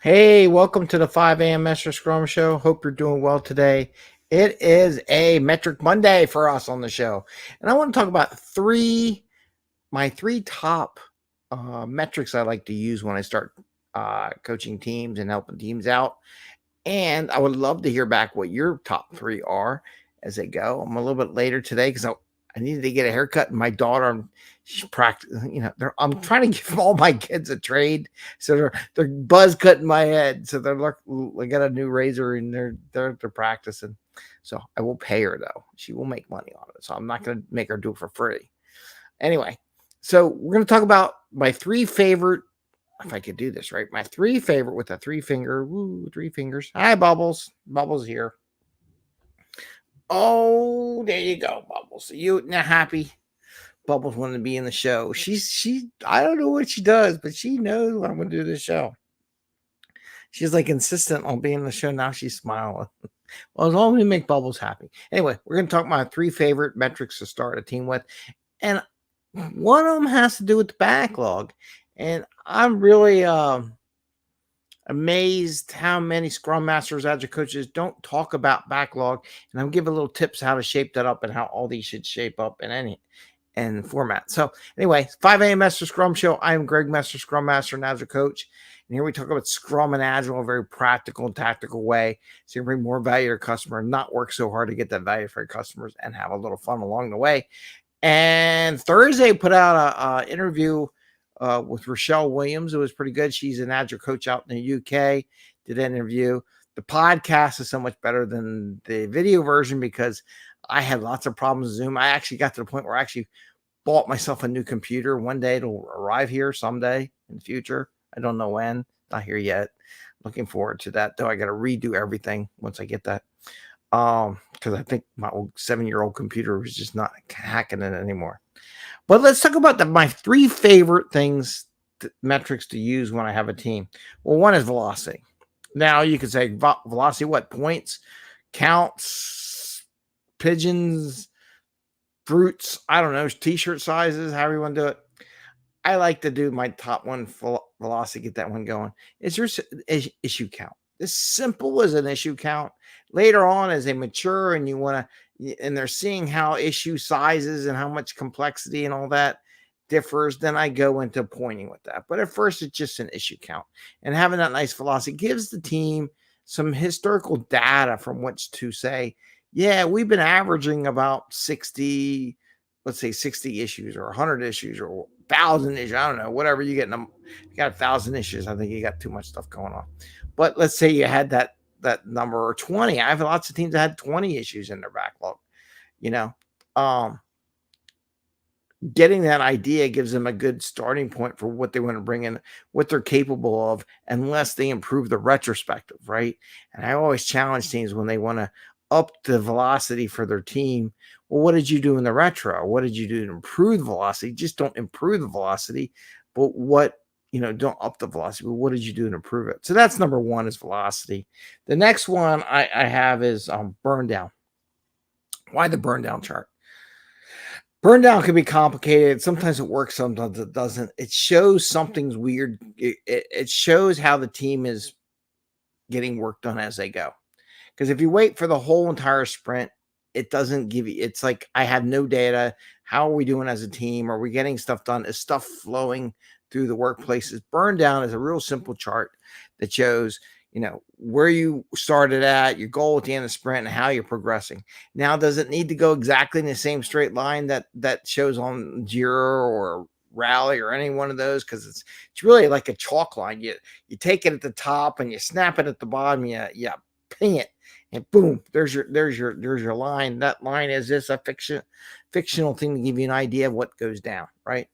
Hey, welcome to the 5 a.m. Mester Scrum Show. Hope you're doing well today. It is a Metric Monday for us on the show. And I want to talk about my three top metrics I like to use when I start coaching teams and helping teams out. And I would love to hear back what your top three are as they go. I'm a little bit later today because I needed to get a haircut, and my daughter, she's practice. I'm trying to give all my kids a trade, so they're buzz cutting my head. So they got a new razor, and they're practicing. So I will pay her though. She will make money on it. So I'm not going to make her do it for free. Anyway, so we're going to talk about my three favorite. If I could do this right, my three favorite with a three finger, three fingers. Hi, Bubbles. Bubbles here. Oh, there you go, Bubbles. You now happy? Bubbles wanted to be in the show. She. I don't know what she does, but she knows when I'm going to do the show. She's like insistent on being in the show. Now she's smiling. Well, as long as we make Bubbles happy. Anyway, we're going to talk about my three favorite metrics to start a team with, and one of them has to do with the backlog. And I'm really amazed how many Scrum Masters, Agile coaches don't talk about backlog. And I'll give a little tips how to shape that up and how all these should shape up in any and format. So anyway, 5 a.m. Mester Scrum Show. I am Greg Mester, Scrum Master and Agile Coach. And here we talk about Scrum and Agile in a very practical and tactical way. So you bring more value to your customer, not work so hard to get that value for your customers, and have a little fun along the way. And Thursday put out a interview with Rochelle Williams. It was pretty good. She's an Agile coach out in the UK. Did an interview. The podcast is so much better than the video version because I had lots of problems with Zoom. I actually got to the point where I actually bought myself a new computer. One day it'll arrive here someday in the future. I don't know when. Not here yet. Looking forward to that, though. I got to redo everything once I get that. Because I think my old 7-year-old computer was just not hacking it anymore. But let's talk about my three favorite things, metrics to use when I have a team. Well, one is velocity. Now you could say velocity, what? Points, counts, pigeons, fruits, I don't know, t-shirt sizes, however you want to do it. I like to do my top one velocity, get that one going. It's your issue count. As simple as an issue count. Later on, as they mature and you want to, and they're seeing how issue sizes and how much complexity and all that differs, then I go into pointing with that. But at first, it's just an issue count. And having that nice velocity gives the team some historical data from which to say, yeah, we've been averaging about 60, let's say 60 issues or 100 issues or 1,000 issues. I don't know, whatever you get. You got 1,000 issues. I think you got too much stuff going on. But let's say you had that number or 20. I have lots of teams that had 20 issues in their backlog. You know, getting that idea gives them a good starting point for what they want to bring in, what they're capable of, unless they improve the retrospective, right? And I always challenge teams when they want to up the velocity for their team. Well, what did you do in the retro? What did you do to improve the velocity? Just don't improve the velocity, but don't up the velocity, but what did you do to improve it? So that's number one, is velocity. The next one I have is burn down. Why the burn down chart? Burn down can be complicated. Sometimes it works, sometimes it doesn't. It shows something's weird. It shows how the team is getting work done as they go. Because if you wait for the whole entire sprint, it doesn't give you, it's like, I have no data. How are we doing as a team? Are we getting stuff done? Is stuff flowing through the workplaces? Burn down is a real simple chart that shows, where you started at, your goal at the end of the sprint, and how you're progressing. Now, does it need to go exactly in the same straight line that shows on Jira or Rally or any one of those? Because it's really like a chalk line. You take it at the top and you snap it at the bottom. You ping it, and boom, there's your line. That line is just a fictional thing to give you an idea of what goes down, right?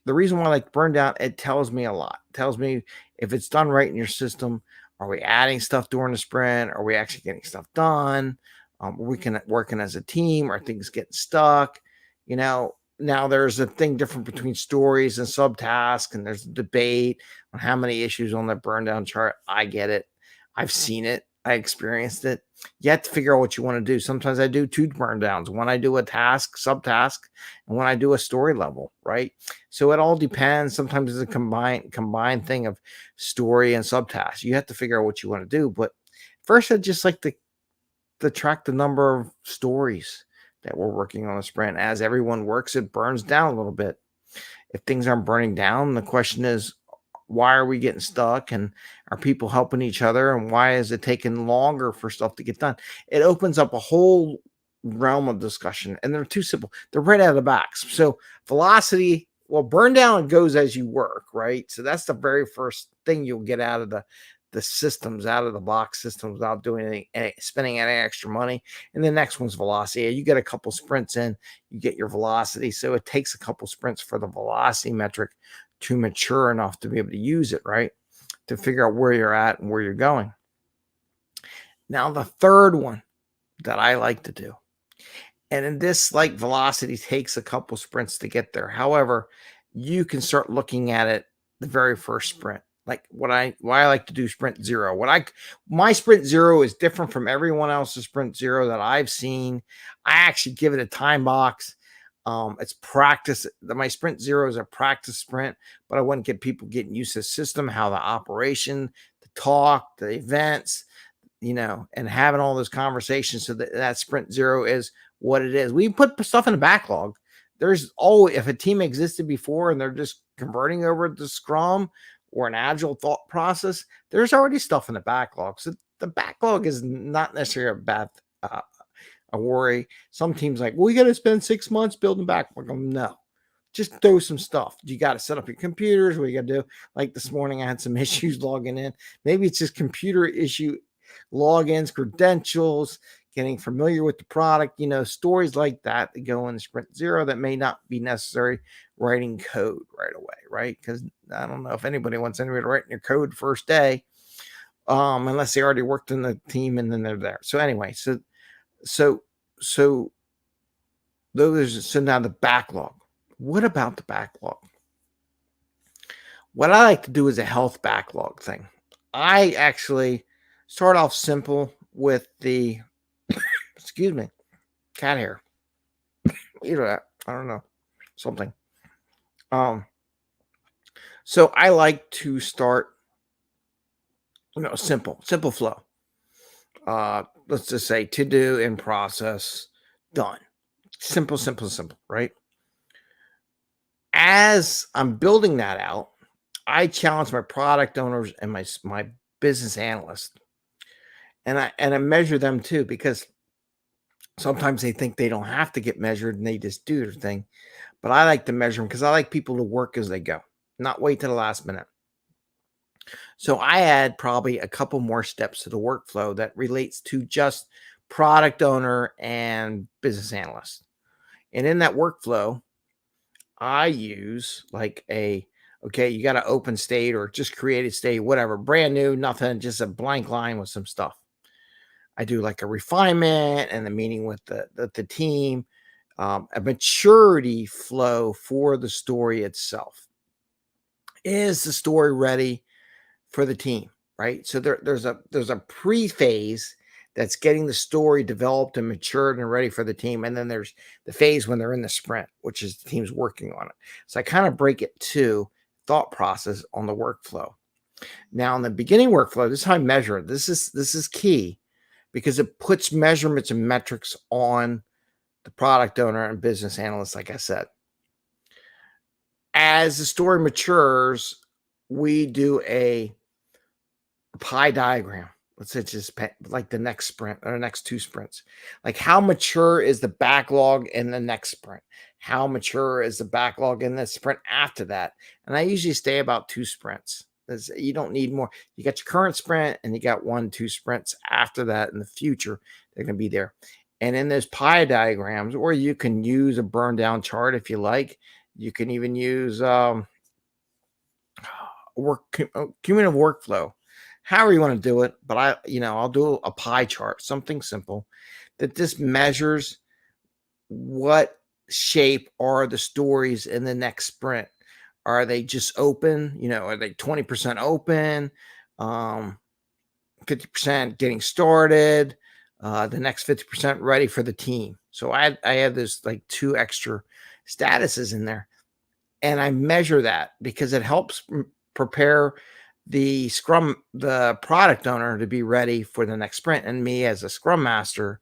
The reason why I like burn down, it tells me a lot. It tells me if it's done right in your system. Are we adding stuff during the sprint? Are we actually getting stuff done? Are we working as a team? Are things getting stuck? Now there's a thing different between stories and subtasks, and there's a debate on how many issues on the burn down chart. I get it. I've seen it. I experienced it. You have to figure out what you want to do. Sometimes I do two burn downs. When I do a task, subtask, and when I do a story level, right? So it all depends. Sometimes it's a combined thing of story and subtask. You have to figure out what you want to do. But first, I just like to track the number of stories that we're working on a sprint. As everyone works, it burns down a little bit. If things aren't burning down, the question is, why are we getting stuck, and are people helping each other, and why is it taking longer for stuff to get done? It opens up a whole realm of discussion, and they're too simple. They're right out of the box. So velocity, well, burn down goes as you work, right? So that's the very first thing you'll get out of the systems, out of the box systems, without doing spending any extra money. And the next one's velocity. You get a couple sprints in, you get your velocity. So it takes a couple sprints for the velocity metric to mature enough to be able to use it, right? To figure out where you're at and where you're going. Now, the third one that I like to do, and in this, like, velocity takes a couple sprints to get there. However, you can start looking at it the very first sprint. Like why I like to do sprint zero. My sprint zero is different from everyone else's sprint zero that I've seen. I actually give it a time box. It's practice. My sprint zero is a practice sprint, but I want to get people getting used to the system, how the operation, the talk, the events, and having all those conversations so that sprint zero is what it is. We put stuff in the backlog. There's always, if a team existed before and they're just converting over to Scrum or an agile thought process, there's already stuff in the backlog. So the backlog is not necessarily a bad a worry. Some teams like, well, you got to spend 6 months building backlog. No, just throw some stuff. You got to set up your computers. What you got to do? Like this morning, I had some issues logging in. Maybe it's just computer issue, logins, credentials, getting familiar with the product, stories like that go in the sprint zero that may not be necessary writing code right away, right? Because I don't know if anybody wants anybody to write in your code first day, unless they already worked in the team and then they're there. So anyway, so now the backlog. What about the backlog? What I like to do is a health backlog thing. I actually start off simple with the excuse me, cat hair. That. I don't know. Something. So I like to start, simple flow. Let's just say to do, in process, done. Simple, right? As I'm building that out, I challenge my product owners and my business analysts, and I measure them too, because sometimes they think they don't have to get measured and they just do their thing. But I like to measure them because I like people to work as they go, not wait to the last minute. So I add probably a couple more steps to the workflow that relates to just product owner and business analyst. And in that workflow, I use like you got to open state or just created state, whatever, brand new, nothing, just a blank line with some stuff. I do like a refinement and the meeting with the team, a maturity flow for the story itself. Is the story ready for the team, right? So there's a pre-phase that's getting the story developed and matured and ready for the team. And then there's the phase when they're in the sprint, which is the team's working on it. So I kind of break it to thought process on the workflow. Now, in the beginning workflow, this is how I measure it. This is key because it puts measurements and metrics on the product owner and business analyst, like I said. As the story matures, we do a pie diagram. Let's say just like the next sprint or the next two sprints. Like, how mature is the backlog in the next sprint? How mature is the backlog in the sprint after that? And I usually stay about 2 sprints. You don't need more. You got your current sprint and you got 1-2 sprints after that in the future. They're going to be there. And in those pie diagrams, or you can use a burn down chart if you like. You can even use cumulative workflow. However you want to do it, but I'll do a pie chart, something simple that just measures what shape are the stories in the next sprint. Are they just open? Are they 20% open? 50% getting started, the next 50% ready for the team. So I had this like 2 extra statuses in there, and I measure that because it helps prepare the product owner to be ready for the next sprint. And me as a Scrum Master,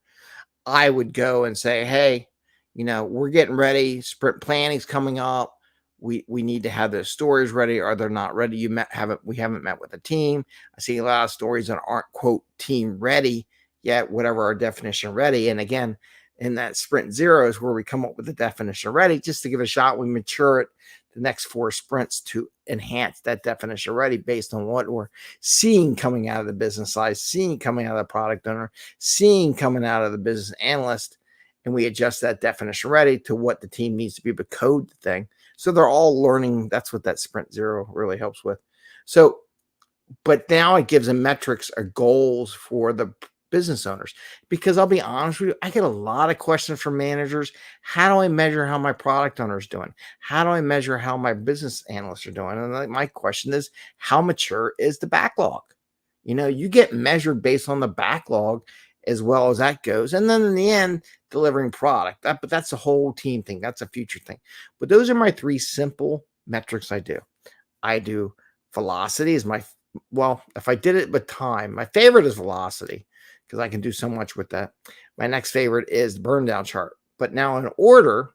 I would go and say, hey, we're getting ready. Sprint planning's coming up. We need to have those stories ready. Are they not ready? We haven't met with the team. I see a lot of stories that aren't quote team ready yet, whatever our definition of ready. And again, in that sprint 0 is where we come up with the definition of ready, just to give it a shot. We mature it the next 4 sprints to enhance that definition of ready based on what we're seeing coming out of the business side, seeing coming out of the product owner, seeing coming out of the business analyst, and we adjust that definition ready to what the team needs to be able to code the thing. So they're all learning. That's what that sprint 0 really helps with. So, but now it gives them metrics or goals for the business owners, because I'll be honest with you, I get a lot of questions from managers. How do I measure how my product owner is doing? How do I measure how my business analysts are doing? And my question is, how mature is the backlog? You get measured based on the backlog as well as that goes. And then in the end, delivering product. But that's a whole team thing. That's a future thing. But those are my 3 simple metrics I do. I do velocity is if I did it with time, my favorite is velocity because I can do so much with that. My next favorite is the burn down chart, but now in order.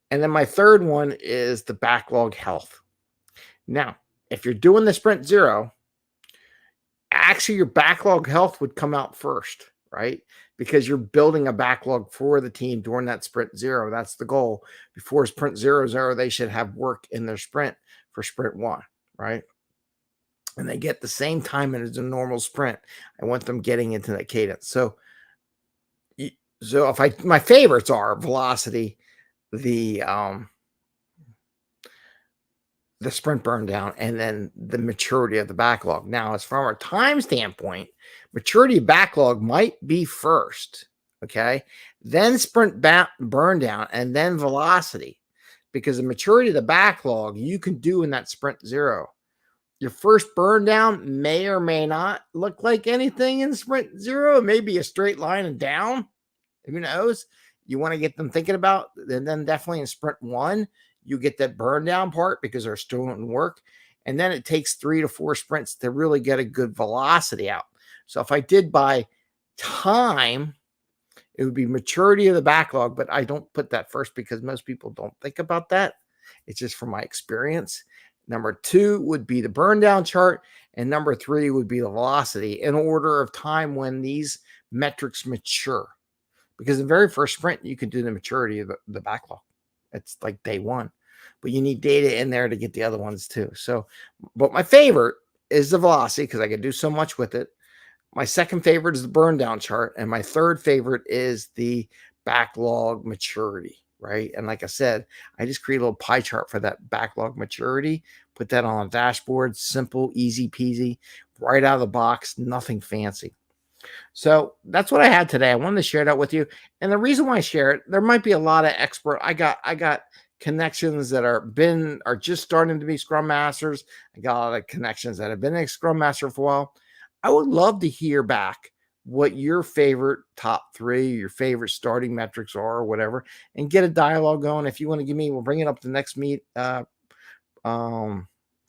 And then my third one is the backlog health. Now, if you're doing the sprint 0, actually your backlog health would come out first, right? Because you're building a backlog for the team during that sprint 0. That's the goal. Before sprint 0, they should have work in their sprint for sprint 1, right? And they get the same time as a normal sprint. I want them getting into that cadence. So my favorites are velocity, the sprint burn down, and then the maturity of the backlog. Now, as from a time standpoint, maturity backlog might be first, okay? Then sprint burn down, and then velocity, because the maturity of the backlog you can do in that sprint 0. Your first burn down may or may not look like anything in sprint 0. It may be a straight line and down. Who knows? You want to get them thinking about, and then definitely in sprint 1, you get that burn down part because they're still doing work. And then it takes 3 to 4 sprints to really get a good velocity out. So if I did by time, it would be maturity of the backlog, but I don't put that first because most people don't think about that. It's just from my experience. Number 2 would be the burn down chart, and number 3 would be the velocity in order of time when these metrics mature. Because the very first sprint, you can do the maturity of the backlog. It's like day 1, but you need data in there to get the other ones too. So, but my favorite is the velocity because I can do so much with it. My second favorite is the burn down chart, and my third favorite is the backlog maturity, right? And like I said, I just create a little pie chart for that backlog maturity, put that on a dashboard, simple, easy peasy, right out of the box, nothing fancy. So that's what I had today. I wanted to share that with you. And the reason why I share it, there might be a lot of expert. I got connections that are just starting to be Scrum Masters. I got a lot of connections that have been a Scrum Master for a while. I would love to hear back what your favorite top 3, your favorite starting metrics are, or whatever, and get a dialogue going. If you want to give me, we'll bring it up the next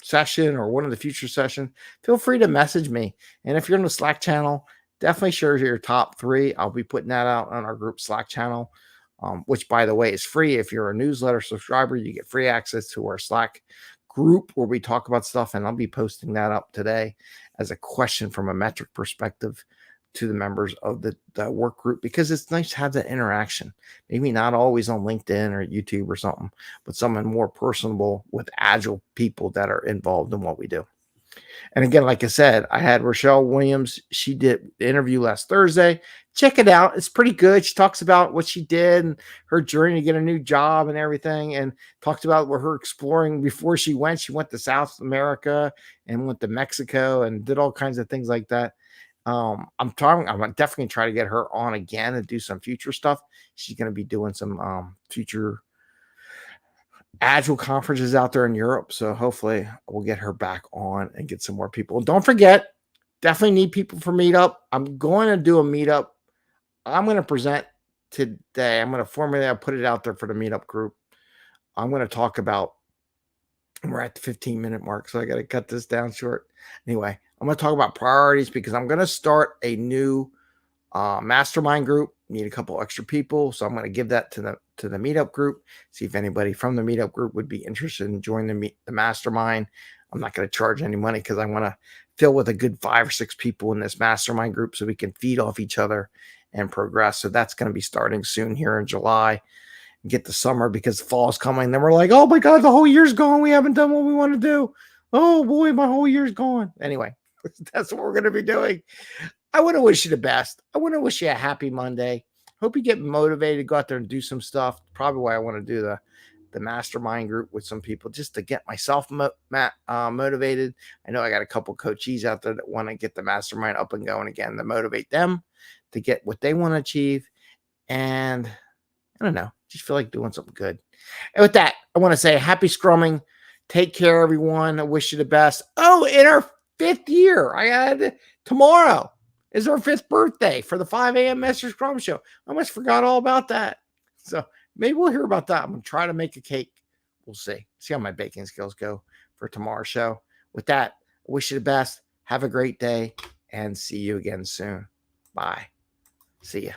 session or one of the future sessions. Feel free to message me. And if you're in the Slack channel, definitely share your top 3. I'll be putting that out on our group Slack channel, which, by the way, is free. If you're a newsletter subscriber, you get free access to our Slack group where we talk about stuff. And I'll be posting that up today as a question from a metric perspective to the members of the work group, because it's nice to have that interaction. Maybe not always on LinkedIn or YouTube or something, but someone more personable with agile people that are involved in what we do. And again, like I said, I had Rochelle Williams. She did the interview last Thursday. Check it out. It's pretty good. She talks about what she did and her journey to get a new job and everything, and talked about what her exploring before she went. She went to South America and went to Mexico and did all kinds of things like that. I'm definitely try to get her on again and do some future stuff. She's going to be doing some future agile conferences out there in Europe. So hopefully we'll get her back on and get some more people. Don't forget, Definitely need people for meetup. I'm going to do a meetup. I'm going to present today. I'm going to formulate, I'll put it out there for the meetup group. I'm going to talk about, we're at the 15-minute mark, so I got to cut this down short. Anyway, I'm going to talk about priorities because I'm going to start a new mastermind group. Need a couple extra people, so I'm going to give that to the meetup group. See if anybody from the meetup group would be interested in joining the mastermind. I'm not going to charge any money because I want to fill with a good 5 or 6 people in this mastermind group so we can feed off each other and progress. So that's going to be starting soon here in July. Get the summer because fall's coming. Then we're like, oh my God, the whole year's gone. We haven't done what we want to do. Oh boy, my whole year's gone. Anyway, that's what we're going to be doing. I want to wish you the best. I want to wish you a happy Monday. Hope you get motivated to go out there and do some stuff. Probably why I want to do the mastermind group with some people just to get myself motivated. I know I got a couple coachees out there that want to get the mastermind up and going again to motivate them to get what they want to achieve. And I don't know, just feel like doing something good. And with that, I want to say happy scrumming. Take care, everyone. I wish you the best. Oh, in our 5th year, tomorrow is our 5th birthday for the 5 a.m. Mester Scrum Show. I almost forgot all about that. So maybe we'll hear about that. I'm going to try to make a cake. We'll see. See how my baking skills go for tomorrow's show. With that, I wish you the best. Have a great day and see you again soon. Bye. See ya.